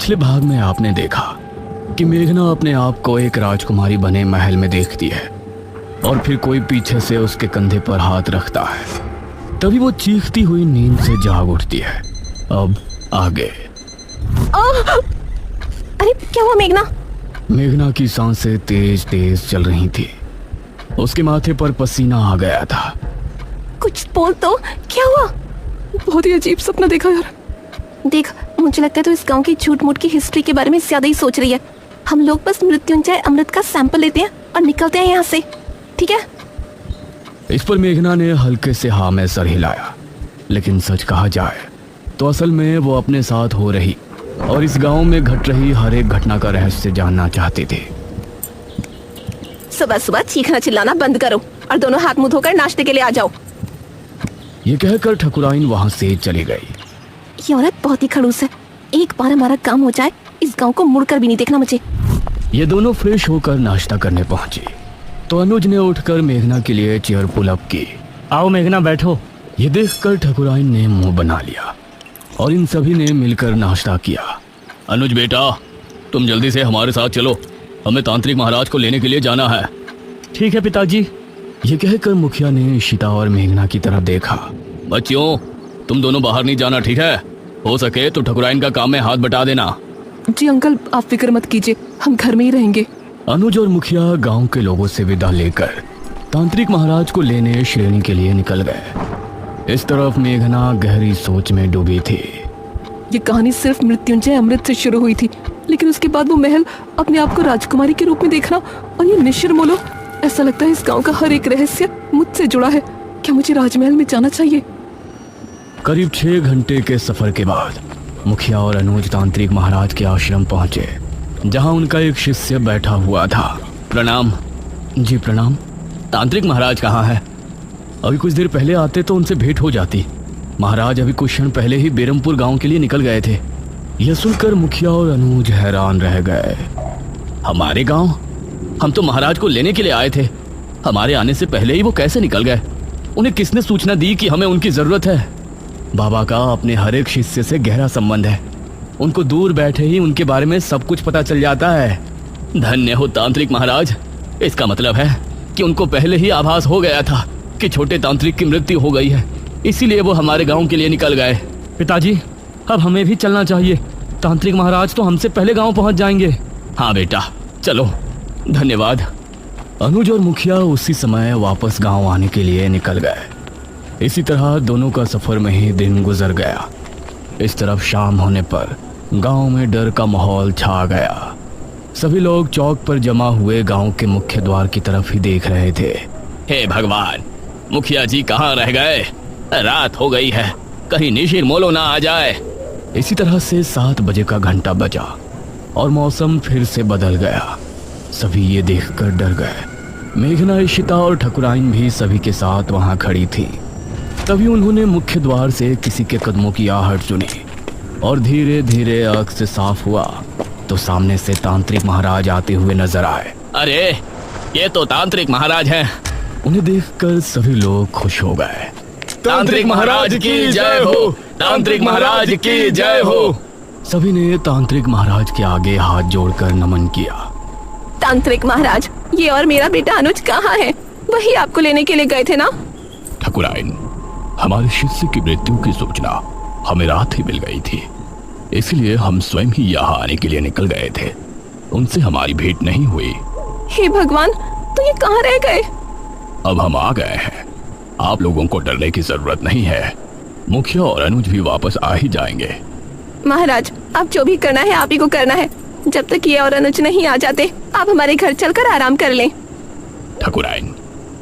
पिछले भाग में आपने देखा कि मेघना अपने आप को एक राजकुमारी बने महल में देखती है और फिर कोई पीछे से उसके कंधे पर हाथ रखता है। तभी वो चीखती हुई नींद से जाग उठती है। अब आगे। अरे क्या हुआ मेघना? मेघना की सांसें तेज तेज चल रही थी। उसके माथे पर पसीना आ गया था। कुछ बोल तो, क्या हुआ? बहुत ही अजीब सपना देखा यार। देख, मुझे लगता है तो इस गांव की झूठ मूठ की हिस्ट्री के बारे में ज्यादा ही सोच रही है। हम लोग बस मृत्युंजय अमृत का सैंपल लेते हैं और निकलते हैं यहाँ से, ठीक है? इस पर मेघना ने हल्के से हाँ में सर हिलाया। लेकिन सच कहा जाए तो असल में वो अपने साथ हो रही और इस गांव में घट रही हर एक घटना का रहस्य जानना चाहती थी। सुबह सुबह चीखना चिल्लाना बंद करो और दोनों हाथ मुंह धोकर नाश्ते के लिए आ जाओ। ये कहकर ठकुराइन वहां से चली गई। ये औरत बहुत ही खड़ूस है। एक बार हमारा काम हो जाए, इस गांव को मुड़कर भी नहीं देखना मुझे। ये दोनों फ्रेश होकर नाश्ता करने पहुंचे तो अनुज ने उठकर मेघना के लिए चेयर पुल अप की। आओ मेघना, बैठो। ये देखकर ठकुराइन ने मुंह बना लिया और इन सभी ने मिलकर नाश्ता किया। अनुज बेटा, तुम जल्दी से हमारे साथ चलो, हमें तांत्रिक महाराज को लेने के लिए जाना है। ठीक है पिताजी। ये कहकर मुखिया ने इशिता और मेघना की तरफ देखा। बच्चियों, तुम दोनों बाहर नहीं जाना, ठीक है? हो सके तो ठकुराइन का काम में हाथ बटा देना। जी अंकल, आप फिक्र मत कीजिए, हम घर में ही रहेंगे। अनुज और मुखिया गांव के लोगों से विदा लेकर तांत्रिक महाराज को लेने श्रेणी के लिए निकल गए। इस तरफ मेघना गहरी सोच में डूबी थी। ये कहानी सिर्फ मृत्युंजय अमृत से शुरू हुई थी, लेकिन उसके बाद वो महल, अपने आप को राजकुमारी के रूप में देखना और ये निशिर मोलो, ऐसा लगता है इस गांव का हर एक रहस्य मुझसे जुड़ा है। क्या मुझे राजमहल में जाना चाहिए? करीब 6 घंटे के सफर के बाद मुखिया और अनुज तांत्रिक महाराज के आश्रम पहुंचे, जहां उनका एक शिष्य बैठा हुआ था। प्रणाम। जी प्रणाम। तांत्रिक महाराज कहाँ है? अभी कुछ देर पहले आते तो उनसे भेंट हो जाती। महाराज अभी कुछ क्षण पहले ही बेरमपुर गांव के लिए निकल गए थे। यह सुनकर मुखिया और अनुज हैरान रह गए। हमारे गांव? हम तो महाराज को लेने के लिए आए थे। हमारे आने से पहले ही वो कैसे निकल गए? उन्हें किसने सूचना दी कि हमें उनकी जरूरत है? बाबा का अपने हर एक शिष्य से गहरा संबंध है। उनको दूर बैठे ही उनके बारे में सब कुछ पता चल जाता है। धन्य हो तांत्रिक महाराज। इसका मतलब है कि उनको पहले ही आभास हो गया था कि छोटे तांत्रिक की मृत्यु हो गई है, इसीलिए वो हमारे गांव के लिए निकल गए। पिताजी, अब हमें भी चलना चाहिए। तांत्रिक महाराज तो हमसे पहले गांव पहुंच जाएंगे। हाँ बेटा, चलो। धन्यवाद। अनुज और मुखिया उसी समय वापस गांव आने के लिए निकल गए। इसी तरह दोनों का सफर में ही दिन गुजर गया। इस तरफ शाम होने पर गांव में डर का माहौल छा गया। सभी लोग चौक पर जमा हुए गांव के मुख्य द्वार की तरफ ही देख रहे थे। हे भगवान, मुखिया जी कहाँ रह गए? रात हो गई है, कहीं निशिर मोलो ना आ जाए। इसी तरह से 7 बजे का घंटा बजा और मौसम फिर से बदल गया। सभी ये देखकर डर गए। मेघना, इशिता और ठकुराइन भी सभी के साथ वहां खड़ी थी। तभी उन्होंने मुख्य द्वार से किसी के कदमों की आहट सुनी और धीरे धीरे आंख से साफ हुआ तो सामने से तांत्रिक महाराज आते हुए नजर आए। अरे, ये तो तांत्रिक महाराज हैं। उन्हें देखकर सभी लोग खुश हो गए। तांत्रिक महाराज की जय हो! तांत्रिक महाराज की जय हो! सभी ने तांत्रिक महाराज के आगे हाथ जोड़कर नमन किया। तांत्रिक महाराज, ये और मेरा बेटा अनुज कहाँ है? वही आपको लेने के लिए गए थे ना? ठकुराइन, हमारे शिष्य की मृत्यु की सूचना हमें रात ही मिल गई थी, इसलिए हम स्वयं ही यहाँ आने के लिए निकल गए थे। उनसे हमारी भेंट नहीं हुई। हे भगवान, तो ये कहाँ रह गए? अब हम आ गए हैं, आप लोगों को डरने की जरूरत नहीं है। मुखिया और अनुज भी वापस आ ही जाएंगे। महाराज, आप जो भी करना है आप ही को करना है। जब तक ये और अनुज नहीं आ जाते, आप हमारे घर चलकर आराम कर लें। ठकुराइन,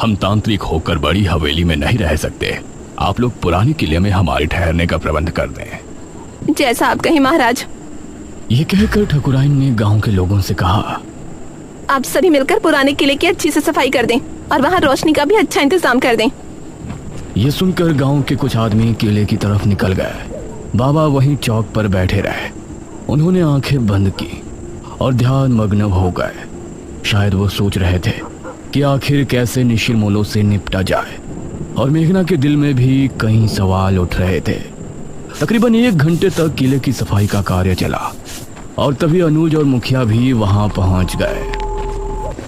हम तांत्रिक होकर बड़ी हवेली में नहीं रह सकते। आप लोग पुराने किले में हमारे ठहरने का प्रबंध कर दें। जैसा आप कहें महाराज। ये कहकर ठकुराइन ने गांव के लोगों से कहा, आप सभी मिलकर पुराने किले की अच्छी से सफाई कर दें और वहाँ रोशनी का भी अच्छा इंतजाम कर दें। ये सुनकर गांव के कुछ आदमी किले की तरफ निकल गए। बाबा वहीं चौक पर बैठे रहे। उन्होंने आंखें बंद की और ध्यान मग्न हो गए। शायद वो सोच रहे थे कि आखिर कैसे निशिर मोलो से निपटा जाए, और मेघना के दिल में भी कई सवाल उठ रहे थे। तकरीबन 1 घंटे तक किले की सफाई का कार्य चला। और तभी अनुज और मुखिया भी वहां पहुंच गए।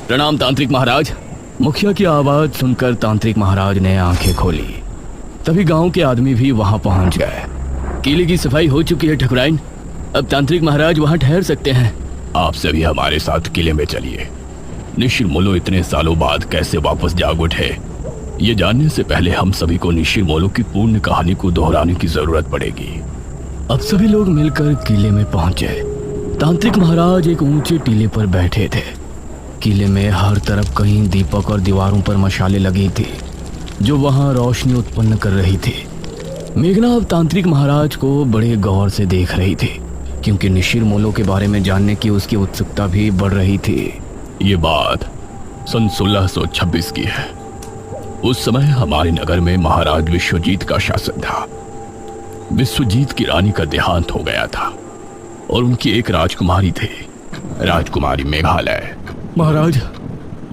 प्रणाम तांत्रिक महाराज। मुखिया की आवाज सुनकर तांत्रिक महाराज ने आंखें खोली। तभी गांव के आदमी भी वहां पहुंच गए। किले की सफाई हो चुकी है ठकुराइन, अब तांत्रिक महाराज वहां ठहर सकते हैं। आप सभी हमारे साथ किले में चलिए। निशिर मोलो इतने सालों बाद कैसे वापस जाग उठे, ये जानने से पहले हम सभी को निशिर मोलो की पूर्ण कहानी को दोहराने की जरूरत पड़ेगी। अब सभी लोग मिलकर किले में पहुंचे। तांत्रिक महाराज एक ऊंचे टीले पर बैठे थे। किले में हर तरफ कहीं दीपक और दीवारों पर मशालें लगी थी जो वहां रोशनी उत्पन्न कर रही थी। मेघना अब तांत्रिक महाराज को बड़े गौर से देख रही थी क्योंकि निशिर मोलो के बारे में जानने की उसकी उत्सुकता भी बढ़ रही थी। ये बात सन 1626 की है। उस समय हमारे नगर में महाराज विश्वजीत का शासन था। विश्वजीत की रानी का देहांत हो गया था और उनकी एक राजकुमारी थी, राजकुमारी मेघालय। महाराज,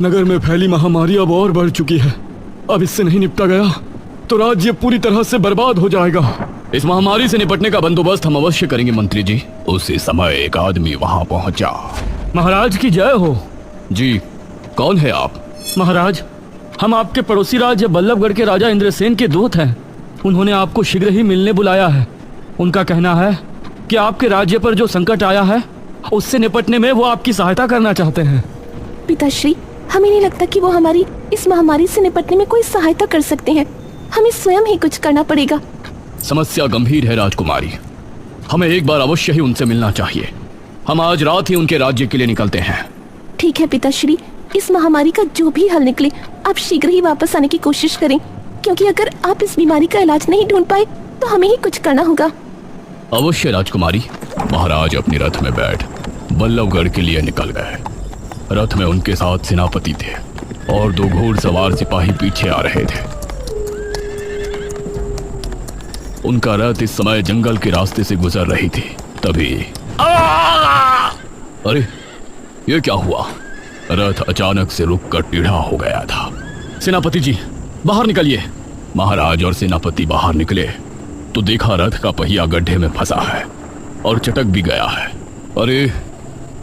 नगर में फैली महामारी अब और बढ़ चुकी है। अब इससे नहीं निपटा गया तो राज्य पूरी तरह से बर्बाद हो जाएगा। इस महामारी से निपटने का बंदोबस्त हम अवश्य करेंगे मंत्री जी। उसी समय एक आदमी वहां पहुंचा। महाराज की जय हो। जी, कौन है आप? महाराज, हम आपके पड़ोसी राज्य बल्लभगढ़ के राजा इंद्रसेन के दूत हैं। उन्होंने आपको शीघ्र ही मिलने बुलाया है। उनका कहना है कि आपके राज्य पर जो संकट आया है उससे निपटने में वो आपकी सहायता करना चाहते हैं। पिताश्री, हमें नहीं लगता कि वो हमारी इस महामारी से निपटने में कोई सहायता कर सकते हैं। हमें स्वयं ही कुछ करना पड़ेगा। समस्या गंभीर है राजकुमारी, हमें एक बार अवश्य ही उनसे मिलना चाहिए। हम आज रात ही उनके राज्य के लिए निकलते हैं। ठीक है पिताश्री, इस महामारी का जो भी हल निकले आप शीघ्र ही वापस आने की कोशिश करें, क्योंकि अगर आप इस बीमारी का इलाज नहीं ढूंढ पाए तो हमें ही कुछ करना होगा। अवश्य राजकुमारी। महाराज अपने रथ में बैठ बल्लभगढ़ के लिए निकल गए। रथ में उनके साथ सेनापति थे और 2 घोड़सवार सिपाही पीछे आ रहे थे। उनका रथ इस समय जंगल के रास्ते से गुजर रही थी। तभी अरे, ये क्या हुआ? रथ अचानक से रुककर टेढ़ा हो गया था। सेनापति जी, बाहर निकलिए। महाराज और सेनापति बाहर निकले तो देखा रथ का पहिया गड्ढे में फंसा है और चटक भी गया है। अरे,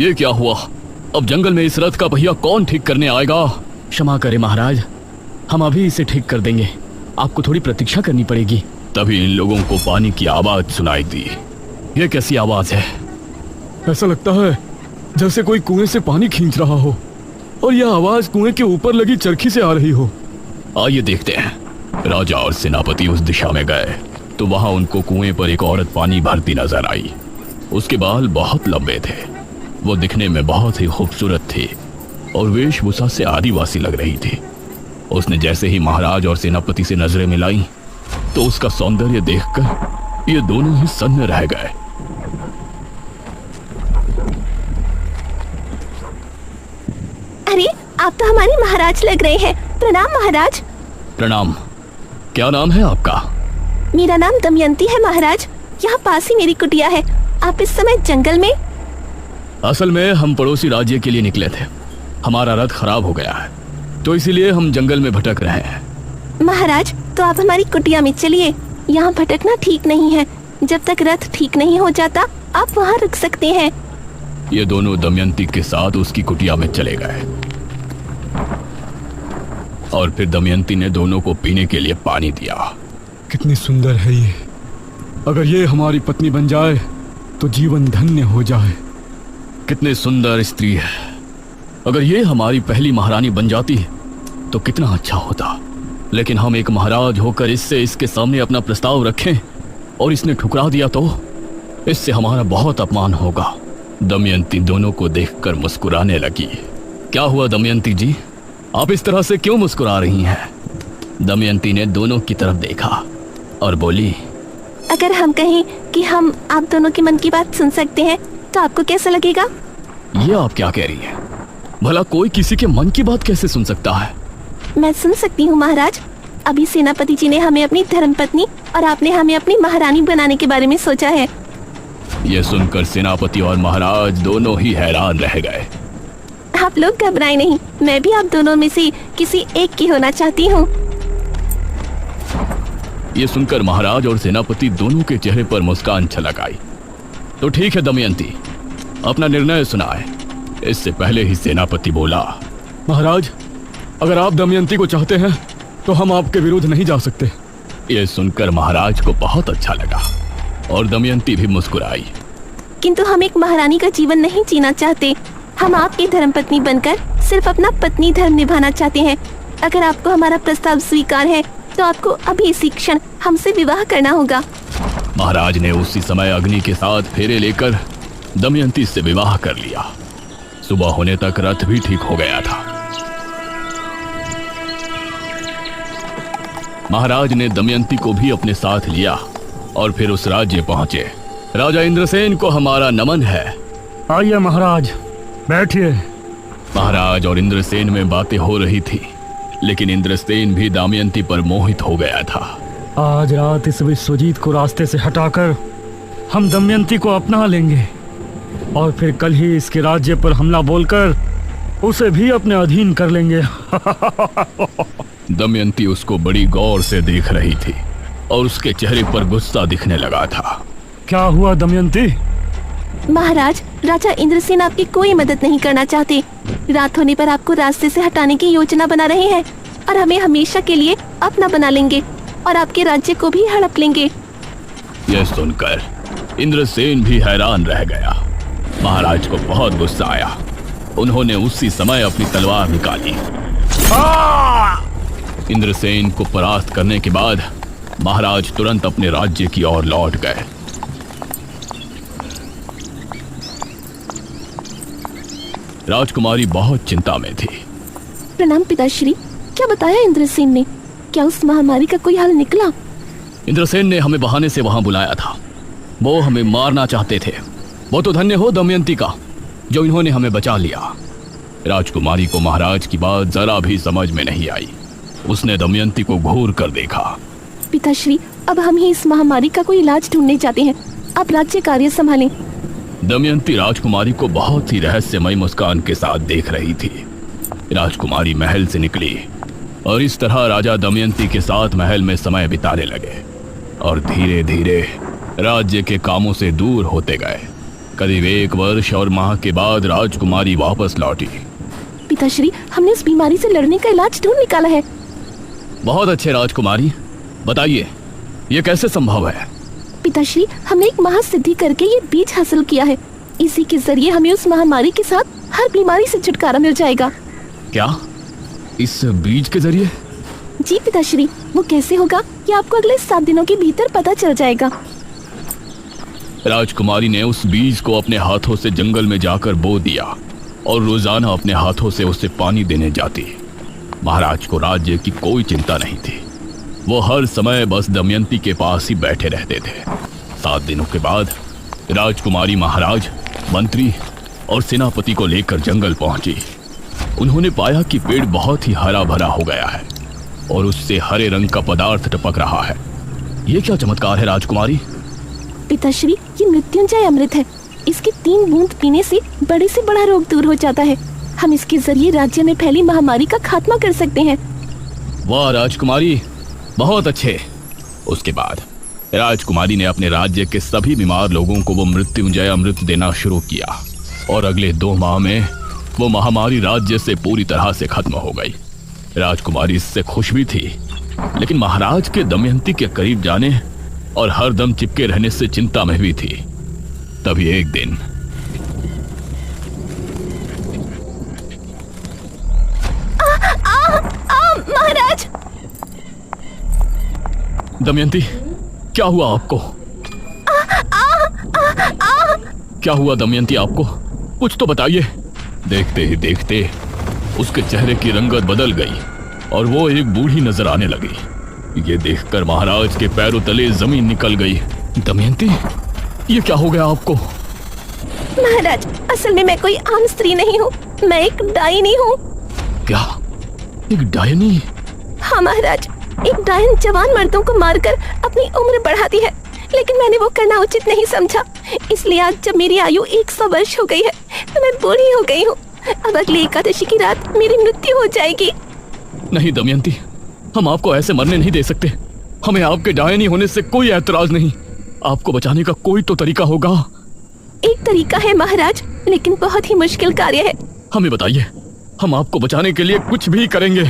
ये क्या हुआ? अब जंगल में इस रथ का पहिया कौन ठीक करने आएगा? क्षमा करें महाराज, हम अभी इसे ठीक कर देंगे। आपको थोड़ी प्रतीक्षा करनी पड़ेगी। तभी इन लोगों को पानी की आवाज सुनाई दी। ये कैसी आवाज है? ऐसा लगता है जैसे कोई कुएं से पानी खींच रहा हो और यह आवाज कुएं के ऊपर लगी चरखी से आ रही हो। आइए देखते हैं। राजा और सेनापति उस दिशा में गए तो वहां उनको कुएं पर एक औरत पानी भरती नजर आई। उसके बाल बहुत लंबे थे, वो दिखने में बहुत ही खूबसूरत थी और वेशभूषा से आदिवासी लग रही थी। उसने जैसे ही महाराज और सेनापति से नजरें मिलाई तो उसका सौंदर्य देखकर ये दोनों ही सन्न रह गए। अरे, आप तो हमारे महाराज लग रहे हैं। प्रणाम महाराज। प्रणाम। क्या नाम है आपका? मेरा नाम दमयंती है महाराज। यहाँ पास ही मेरी कुटिया है। आप इस समय जंगल में? असल में हम पड़ोसी राज्य के लिए निकले थे। हमारा रथ खराब हो गया है तो इसीलिए हम जंगल में भटक रहे हैं। महाराज, तो आप हमारी कुटिया में चलिए। यहाँ भटकना ठीक नहीं है। जब तक रथ ठीक नहीं हो जाता आप वहाँ रुक सकते हैं। ये दोनों दमयंती के साथ उसकी कुटिया में चले गए और फिर दमयंती ने दोनों को पीने के लिए पानी दिया। कितनी सुंदर है ये। अगर ये हमारी पत्नी बन जाए तो जीवन धन्य हो जाए। कितनी सुंदर स्त्री है। अगर ये हमारी पहली महारानी बन जाती तो कितना अच्छा होता। लेकिन हम एक महाराज होकर इसके सामने अपना प्रस्ताव रखें और इसने ठुकरा दिया तो इससे हमारा बहुत अपमान होगा। दमयंती दोनों को देखकर मुस्कुराने लगी। क्या हुआ दमयंती जी, आप इस तरह से क्यों मुस्कुरा रही हैं? दमयंती ने दोनों की तरफ देखा और बोली, अगर हम कहें कि हम आप दोनों के मन की बात सुन सकते हैं तो आपको कैसा लगेगा? ये आप क्या कह रही हैं? भला कोई किसी के मन की बात कैसे सुन सकता है? मैं सुन सकती हूँ महाराज। अभी सेनापति जी ने हमें अपनी धर्मपत्नी और आपने हमें अपनी महारानी बनाने के बारे में सोचा है। यह सुनकर सेनापति और महाराज दोनों ही हैरान रह गए। आप लोग घबराएं नहीं, मैं भी आप दोनों में से किसी एक की होना चाहती हूँ। ये सुनकर महाराज और सेनापति दोनों के चेहरे पर मुस्कान छलक आई। तो ठीक है दमयंती, अपना निर्णय सुनाए। इससे पहले ही सेनापति बोला, महाराज, अगर आप दमयंती को चाहते हैं तो हम आपके विरुद्ध नहीं जा सकते। यह सुनकर महाराज को बहुत अच्छा लगा और दमयंती भी मुस्कुराई। किंतु हम एक महारानी का जीवन नहीं जीना चाहते। हम आपकी धर्मपत्नी बनकर सिर्फ अपना पत्नी धर्म निभाना चाहते हैं। अगर आपको हमारा प्रस्ताव स्वीकार है तो आपको अभी इसी क्षण हमसे विवाह करना होगा। महाराज ने उसी समय अग्नि के साथ फेरे लेकर दमयंती से विवाह कर लिया। सुबह होने तक रथ भी ठीक हो गया था। महाराज ने दमयंती को भी अपने साथ लिया और फिर उस राज्य पहुंचे। राजा इंद्रसेन को हमारा नमन है। आइए महाराज, बैठिए। महाराज और इंद्रसेन में बातें हो रही थी, लेकिन इंद्रसेन भी दमयंती पर मोहित हो गया था। आज रात इस विश्वजीत को रास्ते से हटाकर हम दमयंती को अपना लेंगे और फिर कल ही इसके राज्य पर हमला बोलकर उसे भी अपने अधीन कर लेंगे। दमयंती उसको बड़ी गौर से देख रही थी और उसके चेहरे पर गुस्सा दिखने लगा था। क्या हुआ दमयंती? महाराज, राजा इंद्रसेन आपकी कोई मदद नहीं करना चाहते। रात होने पर आपको रास्ते से हटाने की योजना बना रहे हैं और हमें हमेशा के लिए अपना बना लेंगे और आपके राज्य को भी हड़प लेंगे। यह सुनकर इंद्रसेन भी हैरान रह गया। महाराज को बहुत गुस्सा आया। उन्होंने उसी समय अपनी तलवार निकाली। इंद्रसेन को परास्त करने के बाद महाराज तुरंत अपने राज्य की ओर लौट गए। राजकुमारी बहुत चिंता में थी। प्रणाम पिताश्री, क्या बताया इंद्रसेन ने? क्या उस महामारी का कोई हल निकला? इंद्रसेन ने हमें बहाने से वहां बुलाया था। वो हमें मारना चाहते थे। वो तो धन्य हो दमयंती का जो इन्होंने हमें बचा लिया। राजकुमारी को महाराज की बात जरा भी समझ में नहीं आई। उसने दमयंती को घूर कर देखा। पिताश्री, अब हम ही इस महामारी का कोई इलाज ढूंढने जाते हैं। आप राज्य कार्य संभालें। दमयंती राजकुमारी को बहुत ही रहस्यमय मुस्कान के साथ देख रही थी। राजकुमारी महल से निकली और इस तरह राजा दमयंती के साथ महल में समय बिताने लगे और धीरे धीरे राज्य के कामों से दूर होते गए। करीब 1 वर्ष और माह के बाद राजकुमारी वापस लौटी। पिताश्री, हमने उस बीमारी से लड़ने का इलाज ढूंढ निकाला है। बहुत अच्छे राजकुमारी, बताइए ये कैसे संभव है? पिताश्री, हमने एक महासिद्धि करके ये बीज हासिल किया है। इसी के जरिए हमें उस महामारी के साथ हर बीमारी से छुटकारा मिल जाएगा। क्या? इस बीज के जरिए? जी पिताश्री, वो कैसे होगा ये आपको अगले 7 दिनों के भीतर पता चल जाएगा। राजकुमारी ने उस बीज को अपने हाथों से जंगल में जाकर बो दिया और रोजाना अपने हाथों से उसे पानी देने जाती। महाराज को राज्य की कोई चिंता नहीं थी। वो हर समय बस दमयंती के पास ही बैठे रहते थे। 7 दिनों के बाद राजकुमारी महाराज, मंत्री और सेनापति को लेकर जंगल पहुंची। उन्होंने पाया कि पेड़ बहुत ही हरा भरा हो गया है और उससे हरे रंग का पदार्थ टपक रहा है। ये क्या चमत्कार है राजकुमारी? पिताश्री, ये मृत्युंजय अमृत है। इसकी 3 बूंद पीने से बड़े से बड़ा रोग दूर हो जाता है। हम इसके जरिए राज्य में फैली महामारी का खात्मा कर सकते हैं। वाह राजकुमारी, बहुत अच्छे। उसके बाद राजकुमारी ने अपने राज्य के सभी बीमार लोगों को वो मृत्युंजय अमृत देना शुरू किया और अगले 2 माह में वो महामारी राज्य से पूरी तरह से खत्म हो गई। राजकुमारी इससे खुश भी थी, लेकिन महाराज के दमयंती के करीब जाने और हर दम चिपके रहने से चिंता में भी थी। तभी एक दिन महाराज! दमयंती, क्या हुआ आपको? क्या हुआ दमयंती आपको? कुछ तो बताइए। देखते ही देखते उसके चेहरे की रंगत बदल गई और वो एक बूढ़ी नजर आने लगी। ये देखकर महाराज के पैरों तले जमीन निकल गई। दमयंती, ये क्या हो गया आपको? महाराज, असल में मैं कोई आम स्त्री नहीं हूँ। मैं एक डायनी हूँ। क्या? एक डायनी? हाँ महाराज, एक डायन जवान मर्दों को मारकर अपनी उम्र बढ़ाती है, लेकिन मैंने वो करना उचित नहीं समझा। इसलिए आज जब मेरी आयु 100 वर्ष हो गई है तो मैं बूढ़ी हो गई हूँ। अब अगली एकादशी की रात मेरी मृत्यु हो जाएगी। नहीं दमयंती, हम आपको ऐसे मरने नहीं दे सकते। हमें आपके डायनी होने से कोई ऐतराज नहीं। आपको बचाने का कोई तो तरीका होगा। एक तरीका है महाराज, लेकिन बहुत ही मुश्किल कार्य है। हमें बताइए, हम आपको बचाने के लिए कुछ भी करेंगे।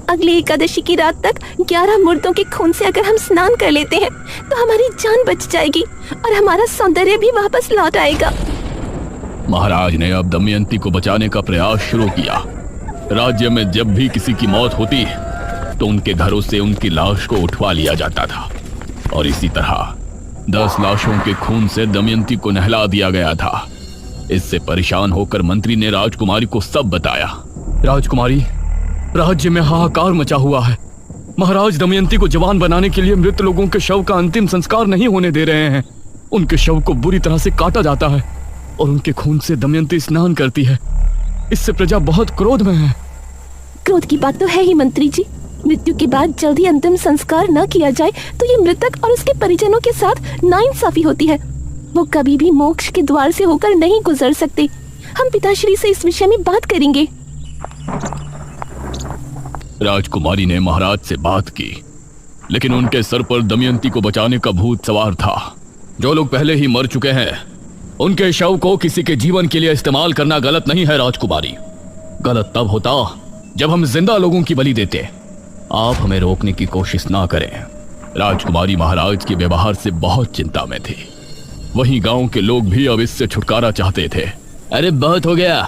अगली एकादशी की रात तक 11 मुर्दों के खून से अगर हम स्नान कर लेते हैं तो हमारी जान बच जाएगी और हमारा सौंदर्य भी वापस लौट आएगा। महाराज ने अब दमयंती को बचाने का प्रयास शुरू किया। राज्य में जब भी किसी की मौत होती तो उनके घरों से उनकी लाश को उठवा लिया जाता था और इसी तरह 10 लाशों के खून से दमयंती को नहला दिया गया था। इससे परेशान होकर मंत्री ने राजकुमारी को सब बताया। राजकुमारी, राज्य में हाहाकार मचा हुआ है। महाराज दमयंती को जवान बनाने के लिए मृत लोगों के शव का अंतिम संस्कार नहीं होने दे रहे हैं। उनके शव को बुरी तरह से काटा जाता है और उनके खून से दमयंती स्नान करती है। इससे प्रजा बहुत क्रोध में है। क्रोध की बात तो है ही मंत्री जी। मृत्यु के बाद जल्दी अंतिम संस्कार न किया जाए तो ये मृतक और उसके परिजनों के साथ नाइंसाफी होती है। वो कभी भी मोक्ष के द्वार से होकर नहीं गुजर सकते। हम पिताश्री से इस विषय में बात करेंगे। राजकुमारी ने महाराज से बात की, लेकिन उनके सर पर दमयंती को बचाने का भूत सवार था। जो लोग पहले ही मर चुके हैं उनके शव को किसी के जीवन के लिए इस्तेमाल करना गलत नहीं है राजकुमारी। गलत तब होता जब हम जिंदा लोगों की बलि देते। आप हमें रोकने की कोशिश ना करें। राजकुमारी महाराज के व्यवहार से बहुत चिंता में थी। वहीं गांव के लोग भी अब इससे छुटकारा चाहते थे। अरे बहुत हो गया,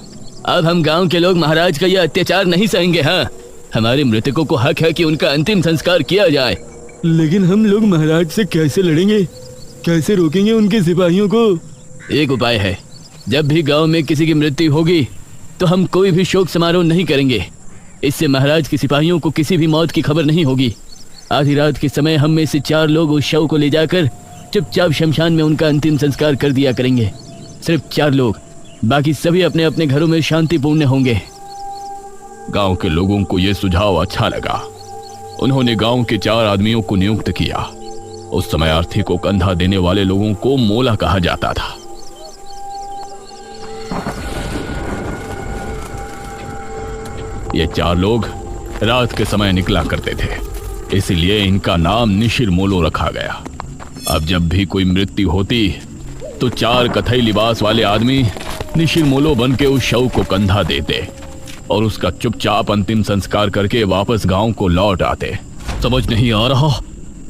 अब हम गांव के लोग महाराज का यह अत्याचार नहीं सहेंगे। हाँ, हमारे मृतकों को हक है कि उनका अंतिम संस्कार किया जाए। लेकिन हम लोग महाराज से कैसे लड़ेंगे? कैसे रोकेंगे उनके सिपाहियों को? एक उपाय है। जब भी गांव में किसी की मृत्यु होगी तो हम कोई भी शोक समारोह नहीं करेंगे। इससे महाराज के सिपाहियों को किसी भी मौत की खबर नहीं होगी। आधी रात के समय हम में से 4 लोग उस शव को ले जाकर चुपचाप शमशान में उनका अंतिम संस्कार कर दिया करेंगे। सिर्फ 4 लोग, बाकी सभी अपने अपने घरों में शांतिपूर्ण होंगे। गांव के लोगों को यह सुझाव अच्छा लगा। उन्होंने गांव के 4 आदमियों को नियुक्त किया। उस समय अर्थी को कंधा देने वाले लोगों को मोला कहा जाता था। ये 4 लोग रात के समय निकला करते थे, इसलिए इनका नाम निशिर मोलो रखा गया। अब जब भी कोई मृत्यु होती तो 4 कथई लिबास वाले आदमी निशिर मोलो बन के उस शव को कंधा देते और उसका चुपचाप अंतिम संस्कार करके वापस गांव को लौट आते। समझ नहीं आ रहा,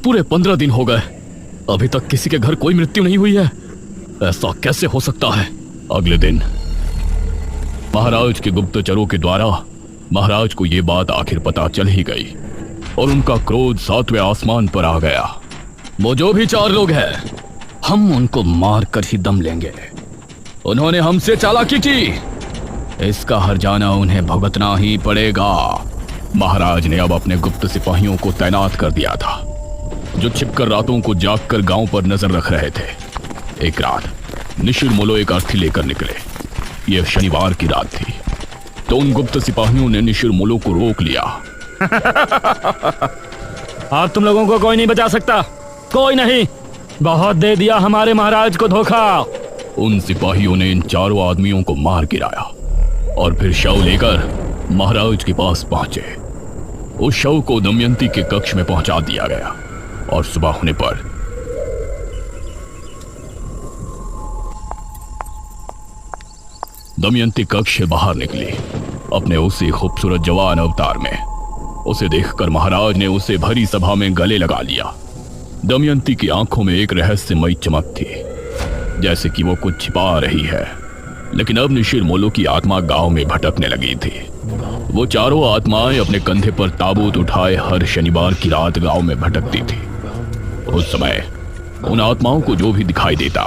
पूरे 15 दिन हो गए, अभी तक किसी के घर कोई मृत्यु नहीं हुई है। ऐसा कैसे हो सकता है? अगले दिन महाराज के गुप्तचरों के द्वारा महाराज को यह बात आखिर पता चल ही गई और उनका क्रोध 7वें आसमान पर आ गया। वो जो भी 4 लोग हैं, हम उनको मार कर ही दम लेंगे। उन्होंने हमसे चालाकी की, इसका हर्जाना उन्हें भुगतना ही पड़ेगा। महाराज ने अब अपने गुप्त सिपाहियों को तैनात कर दिया था, जो छिपकर रातों को जागकर गांव पर नजर रख रहे थे। एक रात निशिर मोलो एक अर्थी लेकर निकले। यह शनिवार की रात थी, तो उन गुप्त सिपाहियों ने निशिर मोलो को रोक लिया। अब तुम लोगों को कोई नहीं बचा सकता, कोई नहीं। बहुत दे दिया हमारे महाराज को धोखा। उन सिपाहियों ने इन 4 आदमियों को मार गिराया और फिर शव लेकर महाराज के पास पहुंचे। उस शव को दमयंती के कक्ष में पहुंचा दिया गया और सुबह होने पर दमयंती कक्ष से बाहर निकली अपने उसी खूबसूरत जवान अवतार में। उसे देखकर महाराज ने उसे भरी सभा में गले लगा लिया। दमयंती की आंखों में एक रहस्यमयी चमक थी, जैसे कि वो कुछ छिपा रही है। लेकिन अब निशिर मोलो की आत्मा गांव में भटकने लगी थी। वो 4 आत्माएं अपने कंधे पर ताबूत उठाए हर शनिवार की रात गांव में भटकती थी। उस समय उन आत्माओं को जो भी दिखाई देता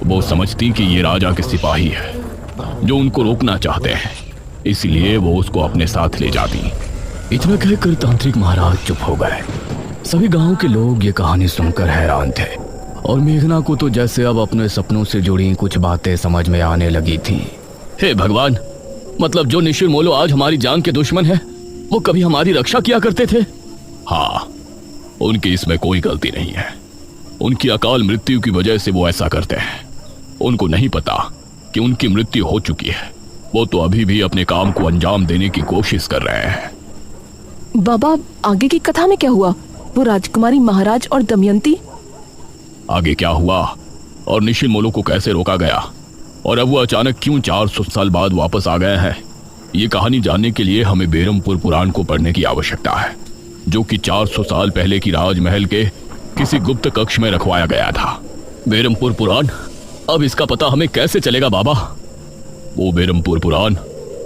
वो समझती कि ये राजा के सिपाही है जो उनको रोकना चाहते हैं, इसलिए वो उसको अपने साथ ले जाती। इतना कहकर तांत्रिक महाराज चुप हो गए। सभी गांव के लोग ये कहानी सुनकर हैरान थे और मेघना को तो जैसे अब अपने सपनों से जुड़ी कुछ बातें समझ में आने लगी थी। हे भगवान, मतलब जो निशिर मोलो आज हमारी जान के दुश्मन है, वो कभी हमारी रक्षा किया करते थे। हाँ, उनकी इसमें कोई गलती नहीं है। उनकी अकाल मृत्यु की वजह से वो ऐसा करते हैं। उनको नहीं पता कि उनकी मृत्यु हो चुकी है। वो तो अभी भी अपने काम को अंजाम देने की कोशिश कर रहे हैं। बाबा, आगे की कथा में क्या हुआ? वो राजकुमारी महाराज और दमयंती? आगे क्या हुआ और निशिन मोलो को कैसे रोका गया और अब वो अचानक क्यों 400 साल बाद वापस आ गए हैं, ये कहानी जानने के लिए हमें बेरमपुर पुराण को पढ़ने की आवश्यकता है, जो कि 400 साल पहले की राजमहल के किसी गुप्त कक्ष में रखवाया गया था। बेरमपुर पुराण, अब इसका पता हमें कैसे चलेगा बाबा? वो बेरमपुर पुराण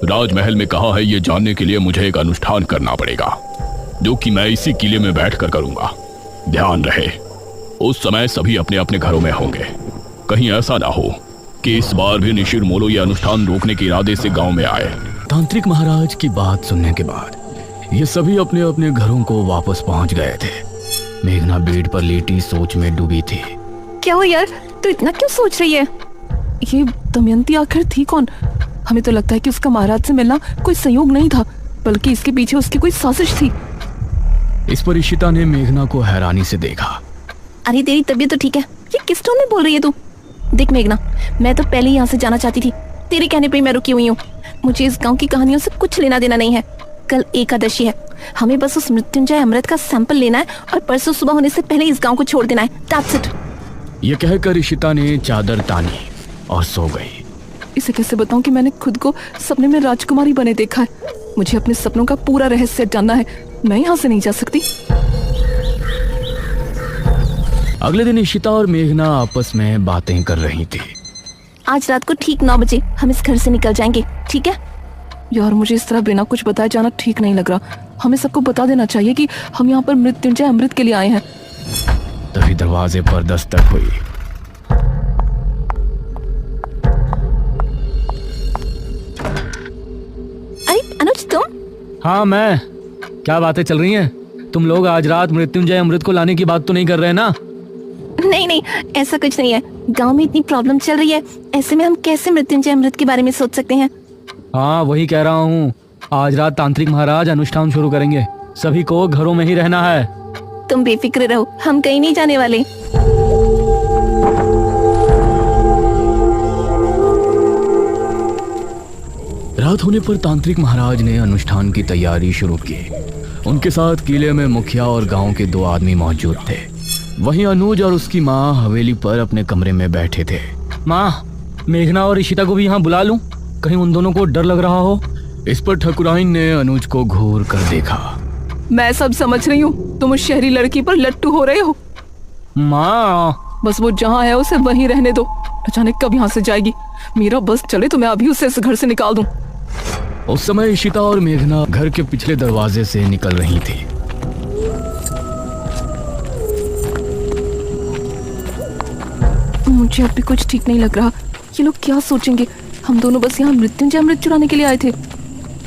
राजमहल में कहाँ है, ये जानने के लिए मुझे एक अनुष्ठान करना पड़ेगा, जो कि मैं इसी किले में बैठकर करूंगा। ध्यान रहे, उस समय सभी अपने अपने घरों में होंगे। कहीं ऐसा ना हो कि इस बार भी निशिर मोलो ये अनुष्ठान रोकने के इरादे से गांव में आए। तांत्रिक महाराज की बात सुनने के बाद ये सभी अपने अपने घरों को वापस पहुंच गए थे। मेघना बेड पर लेटी सोच में डूबी थी। क्या हो यार, तू इतना क्यों सोच रही है? ये दमयंती आखिर थी कौन? हमें तो लगता है कि उसका महाराज से मिलना कोई संयोग नहीं था, बल्कि इसके पीछे उसकी कोई साजिश थी। इस पर इशिता ने मेघना को हैरानी से देखा। अरे तेरी तबीयत तो ठीक है, ये किस टोन में बोल रही है तू? देख मेघना, मैं तो पहले ही यहाँ से जाना चाहती थी, तेरे कहने पे ही मैं रुकी हुई हूँ। मुझे इस गांव की कहानियों से कुछ लेना देना नहीं है। कल एकादशी है, हमें बस उस मृत्युंजय अमृत का सैंपल लेना है और परसों सुबह होने से पहले इस गांव को छोड़ देना है। That's it। ये कहकर इशिता ने चादर तानी और सो गई। इसे कैसे बताऊं कि मैंने खुद को सपने में राजकुमारी बने देखा है। मुझे अपने सपनों का पूरा रहस्य जानना है, मैं यहाँ से नहीं जा सकती। अगले दिन इशिता और मेघना आपस में बातें कर रही थी। आज रात को ठीक 9 बजे हम इस घर से निकल जाएंगे, ठीक है? यार मुझे इस तरह बिना कुछ बताए जाना ठीक नहीं लग रहा। हमें सबको बता देना चाहिए कि हम यहाँ पर मृत्युंजय अमृत के लिए आए हैं। तभी दरवाजे पर दस्तक हुई। अरे अनुज, तुम? हाँ मैं। क्या बातें चल रही हैं? तुम लोग आज रात मृत्युंजय अमृत को लाने की बात तो नहीं कर रहे ना? नहीं नहीं, ऐसा कुछ नहीं है। गांव में इतनी प्रॉब्लम चल रही है, ऐसे में हम कैसे मृत्युंजय अमृत के बारे में सोच सकते हैं? हाँ वही कह रहा हूँ, आज रात तांत्रिक महाराज अनुष्ठान शुरू करेंगे, सभी को घरों में ही रहना है। तुम बेफिक्र रहो, हम कहीं नहीं जाने वाले। रात होने पर तांत्रिक महाराज ने अनुष्ठान की तैयारी शुरू की। उनके साथ किले में मुखिया और गांव के 2 आदमी मौजूद थे। वहीं अनुज और उसकी माँ हवेली पर अपने कमरे में बैठे थे। माँ, मेघना और इशिता को भी यहाँ बुला लूं, कहीं उन दोनों को डर लग रहा हो। इस पर ठकुराइन ने अनुज को घूर कर देखा। मैं सब समझ रही हूँ, तुम उस शहरी लड़की पर लट्टू हो रहे हो। माँ, बस वो जहाँ है उसे वहीं रहने दो, न जाने कब यहाँ से जाएगी। मेरा बस चले तो मैं अभी उसे इस घर से निकाल दूं। उस समय इशिता और मेघना घर के पिछले दरवाजे से निकल रही थी। मुझे अब भी कुछ ठीक नहीं लग रहा। ये लोग क्या सोचेंगे? हम दोनों बस यहाँ मृत्युंजय अमृत चुराने के लिए आए थे।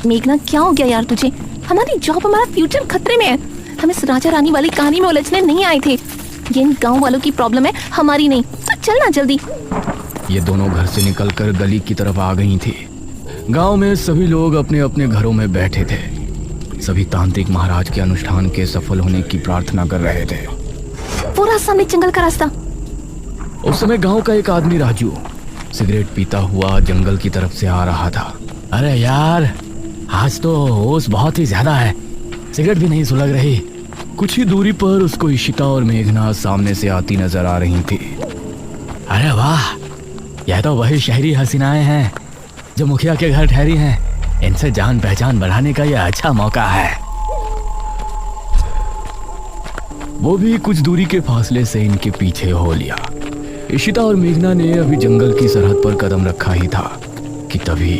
मेघना, क्या हो गया यार तुझे? हमारी जॉब, हमारा फ्यूचर खतरे में है। हम इस राजा रानी वाली कहानी में उलझने नहीं आए थे। ये इन गांव वालों की प्रॉब्लम है, हमारी नहीं। तो चलना जल्दी। ये दोनों घर से निकलकर गली की तरफ आ गई थी। गांव में सभी लोग अपने अपने घरों में बैठे थे। सभी तांत्रिक महाराज के अनुष्ठान के सफल होने की प्रार्थना कर रहे थे। पूरा सामने जंगल का रास्ता। उस समय गांव का एक आदमी राजू सिगरेट पीता हुआ जंगल की तरफ से आ रहा था। अरे यार, आज तो होश बहुत ही ज्यादा है, सिगरेट भी नहीं सुलग रही। कुछ ही दूरी पर उसको इशिता और मेघना सामने से आती नजर आ रही थी। अरे वाह, यह तो वही शहरी हसीनाएं हैं जो मुखिया के घर ठहरी हैं। इनसे जान पहचान बढ़ाने का यह अच्छा मौका है। वो भी कुछ दूरी के फासले से इनके पीछे हो लिया। इशिता और मेघना ने अभी जंगल की सरहद पर कदम रखा ही था कि तभी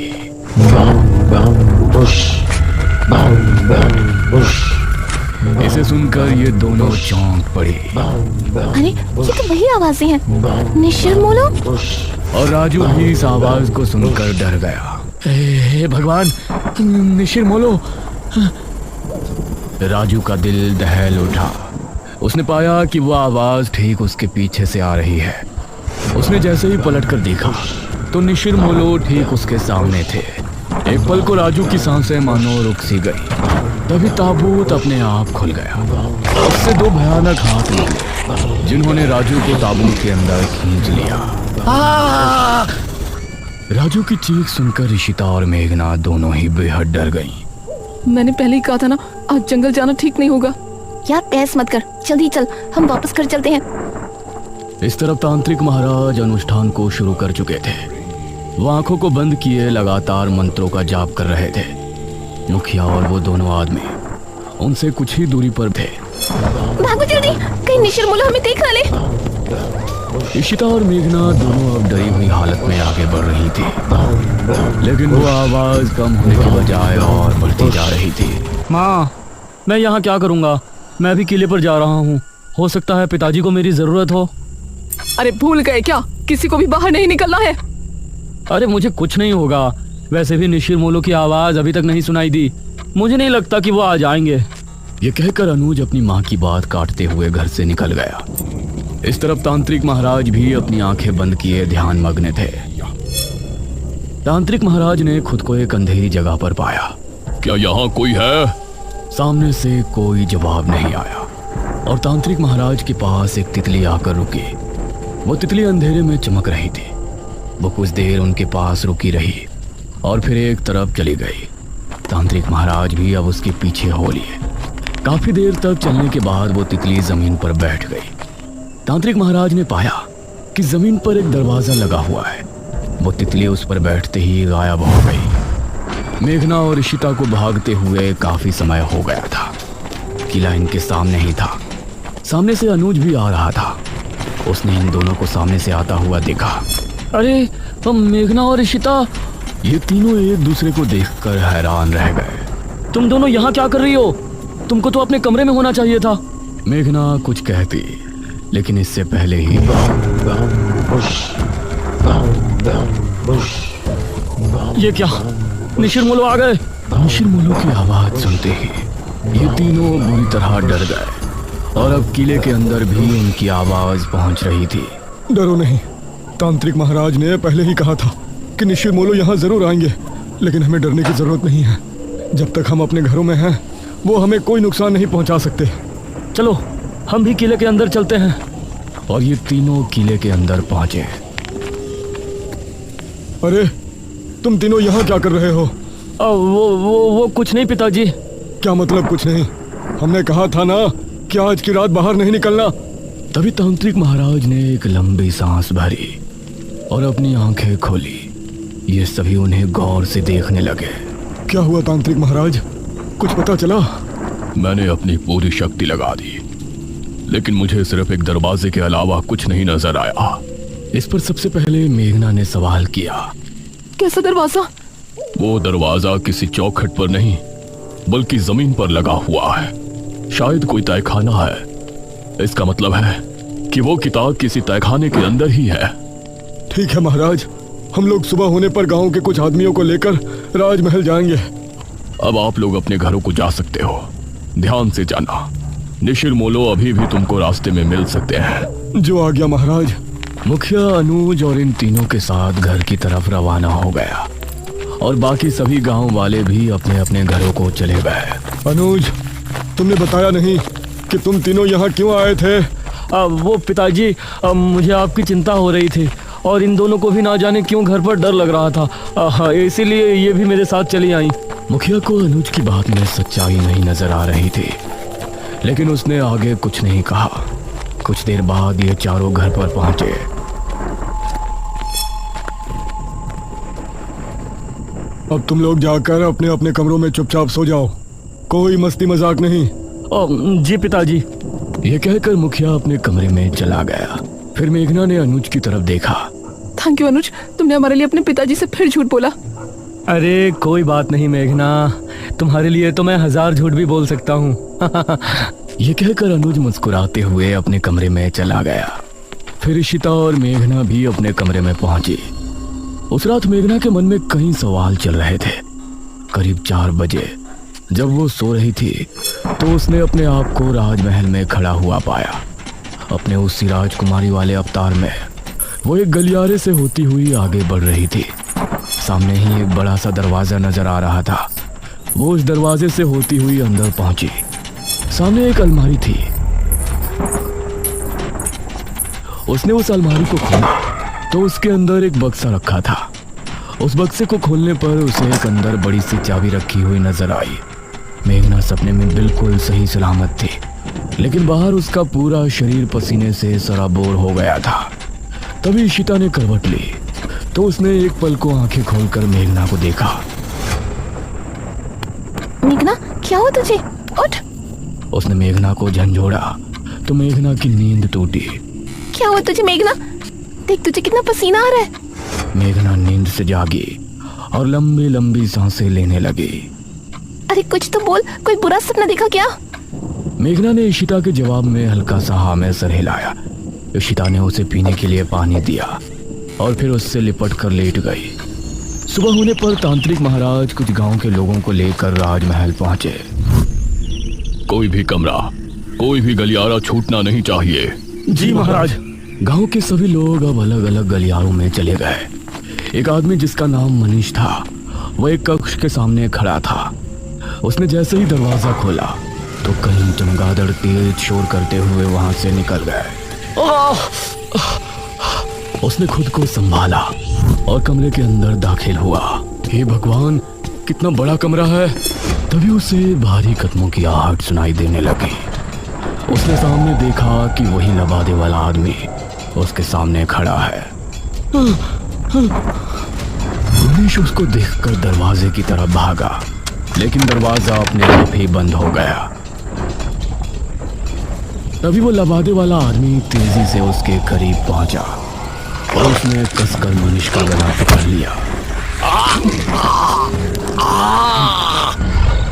इसे सुनकर ये दोनों चौंक पड़ी। अरे ये तो वही आवाजें हैं, निशिर मोलो। और राजू भी इस आवाज को सुनकर डर गया। हे भगवान, निशिर मोलो। राजू का दिल दहल उठा। उसने पाया कि वह आवाज ठीक उसके पीछे से आ रही है। उसने जैसे ही पलटकर देखा तो निशिर मोलो ठीक उसके सामने थे। एक पल को राजू की सांसें मानो रुक सी गई। तभी ताबूत अपने आप खुल गया। उससे 2 भयानक हाथ निकले जिन्होंने राजू को ताबूत के अंदर खींच लिया। राजू की चीख सुनकर इशिता और मेघना दोनों ही बेहद डर गईं। मैंने पहले ही कहा था ना, आज जंगल जाना ठीक नहीं होगा। यार बहस मत कर, जल्दी चल, हम वापस घर चलते हैं। इस तरफ तांत्रिक महाराज अनुष्ठान को शुरू कर चुके थे। वो आंखों को बंद किए लगातार मंत्रों का जाप कर रहे थे। मुखिया और वो दोनों आदमी उनसे कुछ ही दूरी पर थे। भागो जल्दी, कहीं निशिर मोलो हमें देख ना ले। इशिता और मेघना दोनों अब डरी हुई हालत में आगे बढ़ रही थी, लेकिन वो आवाज कम होने की बजाय और बढ़ती जा रही थी। माँ, मैं यहाँ क्या करूँगा? मैं भी किले पर जा रहा हूँ। हो सकता है पिताजी को मेरी जरूरत हो। अरे भूल गए क्या, किसी को भी बाहर नहीं निकलना है। अरे मुझे कुछ नहीं होगा। वैसे भी निशिर मोलो की आवाज अभी तक नहीं सुनाई दी। मुझे नहीं लगता कि वो आ जाएंगे। ये कहकर अनुज अपनी माँ की बात काटते हुए घर से निकल गया। इस तरफ तांत्रिक महाराज भी अपनी आंखें बंद किए ध्यान मग्न थे। तांत्रिक महाराज ने खुद को एक अंधेरी जगह पर पाया। क्या यहाँ कोई है? सामने से कोई जवाब नहीं आया और तांत्रिक महाराज के पास एक तितली आकर रुकी। वो तितली अंधेरे में चमक रही थी। वो कुछ देर उनके पास रुकी रही और फिर एक तरफ चली गई। तांत्रिक महाराज भी अब उसके पीछे हो लिए। काफी देर तक चलने के बाद वो तितली जमीन पर बैठ गई। तांत्रिक महाराज ने पाया कि जमीन पर एक दरवाजा लगा हुआ है। वो तितली उस पर बैठते ही गायब हो गई। मेघना और इशिता को भागते हुए काफी समय हो गया था। किला इनके सामने ही था। सामने से अनुज भी आ रहा था। उसने इन दोनों को सामने से आता हुआ देखा। अरे मेघना और इशिता, ये तीनों एक दूसरे को देखकर हैरान रह गए। तुम दोनों यहाँ क्या कर रही हो? तुमको तो अपने कमरे में होना चाहिए था। मेघना कुछ कहती, लेकिन इससे पहले ही ये क्या? निशिर मोलो आ गए। निशिर मोलो की आवाज सुनते ही ये तीनों बुरी तरह डर गए और अब किले के अंदर भी उनकी आवाज पहुंच रही थी। डरो नहीं, तांत्रिक महाराज ने पहले ही कहा था कि निशिर मोलो यहाँ जरूर आएंगे, लेकिन हमें डरने की जरूरत नहीं है। जब तक हम अपने घरों में हैं, वो हमें कोई नुकसान नहीं पहुंचा सकते। चलो हम भी किले के अंदर चलते हैं। और ये तीनों किले के अंदर पहुंचे। अरे तुम तीनों यहाँ क्या कर रहे हो? वो कुछ नहीं पिताजी। क्या मतलब कुछ नहीं? हमने कहा था ना कि आज की रात बाहर नहीं निकलना। तभी तांत्रिक महाराज ने एक लंबी सांस भरी और अपनी आंखें खोली। ये सभी उन्हें गौर से देखने लगे। क्या हुआ तांत्रिक महाराज, कुछ पता चला? मैंने अपनी पूरी शक्ति लगा दी, लेकिन मुझे सिर्फ एक दरवाजे के अलावा कुछ नहीं नजर आया। इस पर सबसे पहले मेघना ने सवाल किया। कैसा दरवाजा? वो दरवाजा किसी चौखट पर नहीं, बल्कि जमीन पर लगा हुआ है। शायद कोई तहखाना है। इसका मतलब है कि वो किताब किसी तहखाने के अंदर ही है। ठीक है महाराज, हम लोग सुबह होने पर गांव के कुछ आदमियों को लेकर राजमहल जाएंगे। अब आप लोग अपने घरों को जा सकते हो। ध्यान से जाना, निशिर मोलो अभी भी तुमको रास्ते में मिल सकते हैं। जो आ गया महाराज। मुखिया अनुज और इन तीनों के साथ घर की तरफ रवाना हो गया और बाकी सभी गांव वाले भी अपने अपने घरों को चले गए। अनुज, तुमने बताया नहीं कि तुम तीनों यहाँ क्यों आए थे? वो पिताजी, मुझे आपकी चिंता हो रही थी और इन दोनों को भी ना जाने क्यों घर पर डर लग रहा था, इसीलिए ये भी मेरे साथ चली आई। मुखिया को अनुज की बात में सच्चाई नहीं नजर आ रही थी, लेकिन उसने आगे कुछ नहीं कहा। कुछ देर बाद ये चारों घर पर पहुंचे। अब तुम लोग जाकर अपने अपने कमरों में चुपचाप सो जाओ, कोई मस्ती मजाक नहीं। जी पिताजी। ये कहकर मुखिया अपने कमरे में चला गया। फिर मेघना ने अनुज की तरफ देखा। थैंक यू अनुज, तुमने हमारे लिए अपने पिताजी से फिर झूठ बोला। अरे कोई बात नहीं मेघना, तुम्हारे लिए तो मैं 1000 झूठ भी बोल सकता हूँ। ये कहकर अनुज मुस्कुराते हुए अपने कमरे में चला गया। फिर इशिता और मेघना भी अपने कमरे में पहुंची। उस रात मेघना के मन में कई सवाल चल रहे थे। करीब 4 बजे जब वो सो रही थी तो उसने अपने आप को राजमहल में खड़ा हुआ पाया। अपने उसी राजकुमारी वाले अवतार में वो एक गलियारे से होती हुई आगे बढ़ रही थी। सामने ही एक बड़ा सा दरवाजा नजर आ रहा था। वो उस दरवाजे से होती हुई अंदर पहुंची। सामने एक अलमारी थी। उसने उस अलमारी को खोला तो उसके अंदर एक बक्सा रखा था। उस बक्से को खोलने पर उसे एक अंदर बड़ी सी चाबी रखी हुई नजर आई। मेघना सपने में बिल्कुल सही सलामत थी लेकिन बाहर उसका पूरा शरीर पसीने से सराबोर हो गया था। तभी इशिता ने करवट ली तो उसने एक पल को आंखें खोलकर मेघना को देखा। मेघना, क्या हुआ तुझे? उठ। उसने मेघना को झंझोड़ा तो मेघना की नींद टूटी। क्या हुआ तुझे मेघना? देख तुझे कितना पसीना आ रहा है। मेघना नींद से जागी और लंबी लंबी सांसें लेने लगी। अरे कुछ तो बोल, कोई बुरा सपना देखा क्या? मेघना ने इशिता के जवाब में हल्का सा हाँ में सर हिलाया। इशिता ने उसे पीने के लिए पानी दिया और फिर उससे लिपट कर लेट गई। सुबह होने पर तांत्रिक महाराज कुछ गांव के लोगों को लेकर राजमहल पहुंचे। कोई भी कमरा, कोई भी गलियारा छूटना नहीं चाहिए। जी महाराज। गांव के सभी लोग अब अलग अलग गलियारों में चले गए। एक आदमी जिसका नाम मनीष था, वह एक कक्ष के सामने खड़ा था। उसने जैसे ही दरवाजा खोला तो कई चमगादड़ तेज शोर करते हुए वहां से निकल गए। उसने खुद को संभाला और कमरे के अंदर दाखिल हुआ। हे भगवान, कितना बड़ा कमरा है। तभी उसे भारी कदमों की आहट सुनाई देने लगी। उसने सामने देखा कि वही लबादे वाला आदमी उसके सामने खड़ा है। मनीष उसको देखकर दरवाजे की तरफ भागा, लेकिन दरवाजा अपने आप ही बंद हो गया। तभी वो लबादे वाला आदमी तेजी से उसके करीब पहुंचा और उसने कसकर मनीष का गला पकड़ लिया।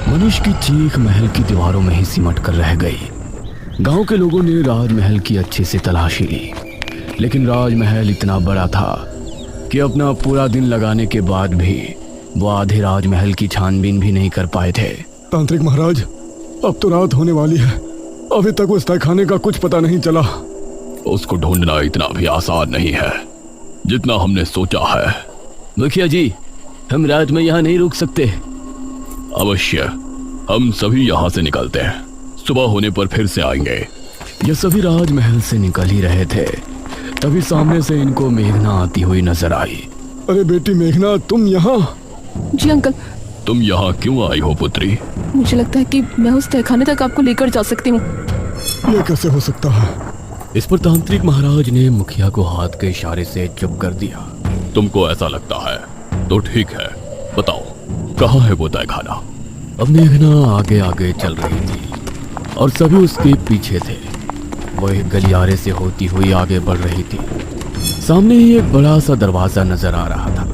मनीष की चीख महल की दीवारों में ही सिमट कर रह गई। गांव के लोगों ने राजमहल की अच्छे से तलाशी ली, लेकिन राजमहल इतना बड़ा था कि अपना पूरा दिन लगाने के बाद भी वो आधे राजमहल की छानबीन भी नहीं कर पाए थे। तांत्रिक महाराज, अब तो रात होने वाली है, अभी तक उस तहखाने का कुछ पता नहीं चला। उसको ढूंढना इतना भी आसान नहीं है जितना हमने सोचा है। मुखिया जी, हम रात में यहाँ नहीं रुक सकते। अवश्य, हम सभी यहाँ से निकलते हैं। सुबह होने पर फिर से आएंगे। ये सभी राजमहल से निकल ही रहे थे, तभी सामने से इनको मेघना आती हुई नजर आई। अरे बेटी मेघना, तुम यहाँ? जी अंकल। तुम यहाँ क्यों आई हो पुत्री? मुझे लगता है कि मैं उस तहखाने तक आपको लेकर जा सकती हूँ। ये कैसे हो सकता है? इस पर तांत्रिक महाराज ने मुखिया को हाथ के इशारे से चुप कर दिया। तुमको ऐसा लगता है तो ठीक है, बताओ कहाँ है वो तहखाना? अब मेघना आगे आगे चल रही थी और सभी उसके पीछे थे। वह एक गलियारे से होती हुई आगे बढ़ रही थी। सामने ही एक बड़ा सा दरवाजा नजर आ रहा था।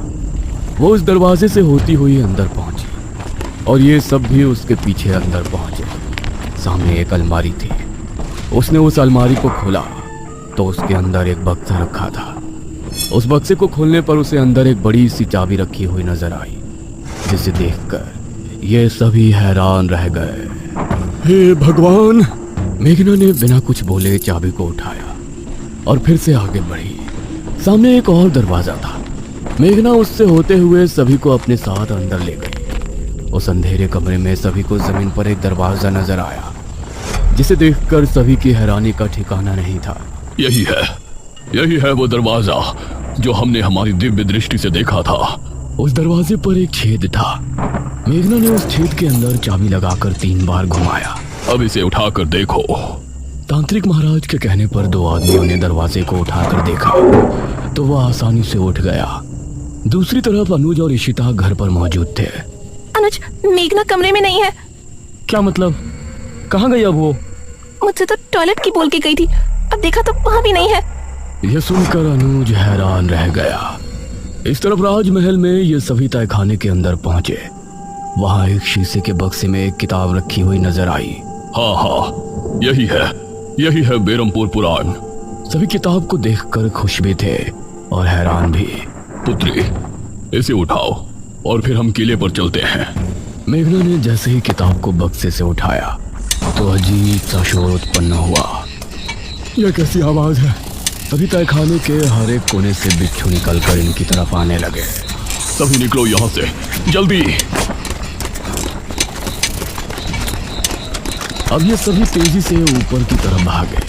वो उस दरवाजे से होती हुई अंदर पहुंची और ये सब भी उसके पीछे अंदर पहुंचे। सामने एक अलमारी थी। उसने उस अलमारी को खोला तो उसके अंदर एक बक्सा रखा था। उस बक्से को खोलने पर उसे अंदर एक बड़ी सी चाबी रखी हुई नजर आई, जिसे देखकर ये सभी हैरान रह गए। हे भगवान! मेघना ने बिना कुछ बोले चाबी को उठाया और फिर से आगे बढ़ी। सामने एक और दरवाजा था। मेघना उससे होते हुए सभी को अपने साथ अंदर ले गई। उस अंधेरे कमरे में सभी को जमीन पर एक दरवाजा नजर आया, जिसे देखकर सभी की हैरानी का ठिकाना नहीं था। यही है वो दरवाजा जो हमने हमारी दिव्य दृष्टि से देखा था। उस दरवाजे पर एक छेद था। मेघना ने उस छेद के अंदर चाबी लगाकर 3 बार घुमाया। अब इसे उठाकर देखो। तांत्रिक महाराज के कहने पर 2 आदमियों ने दरवाजे को उठाकर देखा तो वह आसानी से उठ गया। दूसरी तरफ अनुज और इशिता घर पर मौजूद थे। अनुज, मेघना कमरे में नहीं है। क्या मतलब? कहाँ गई अब वो? मुझसे तो टॉयलेट की बोल के गई थी, अब देखा तो वहाँ भी नहीं है। यह सुनकर अनुज हैरान रह गया। इस तरफ राजमहल में ये सभी तहखाने के अंदर पहुंचे। वहां एक शीशे के बक्से में एक किताब रखी हुई नजर आई। हाँ, यही है बेरमपुर पुराण। सभी किताब को देखकर खुश भी थे और हैरान भी। पुत्री, इसे उठाओ और फिर हम किले पर चलते हैं। मेघना ने जैसे ही किताब को बक्से से उठाया तो अजीब सा शोर उत्पन्न हुआ। यह कैसी आवाज है? तभी तहखाने के हर एक कोने से बिच्छू निकलकर इनकी तरफ आने लगे। सभी निकलो यहाँ से, जल्दी। अब ये सभी तेजी से ऊपर की तरफ भागे,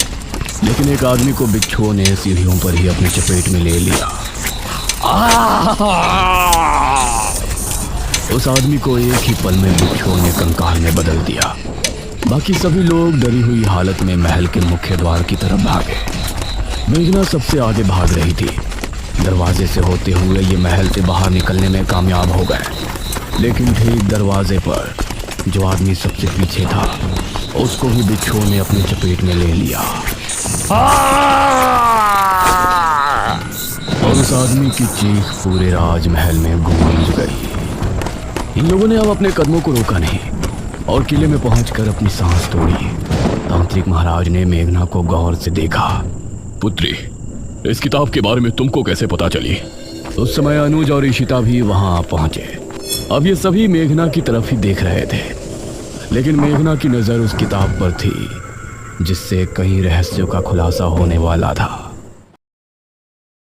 लेकिन एक आदमी को बिच्छुओं ने सीढ़ियों पर ही अपने चपेट में ले लिया। उस आदमी को एक ही पल में बिच्छुओं ने कंकाल में बदल दिया। बाकी सभी लोग डरी हुई हालत में महल के मुख्य द्वार की तरफ भागे। मेघना सबसे आगे भाग रही थी। दरवाजे से होते हुए ये महल से बाहर निकलने में कामयाब हो गए, लेकिन ठीक दरवाजे पर जो आदमी सबसे पीछे था उसको ही बिच्छुओं ने अपनी चपेट में ले लिया और उस आदमी की चीख पूरे राजमहल में गूंज गई। इन लोगों ने अब अपने कदमों को रोका नहीं और किले में पहुंचकर अपनी सांस तोड़ी। तांत्रिक महाराज ने मेघना को गौर से देखा। पुत्री, इस किताब के बारे में तुमको कैसे पता चली? उस समय अनुज और ईशिता भी वहां पहुंचे। अब ये सभी मेघना की तरफ ही देख रहे थे, लेकिन मेघना की नजर उस किताब पर थी जिससे कई रहस्यों का खुलासा होने वाला था।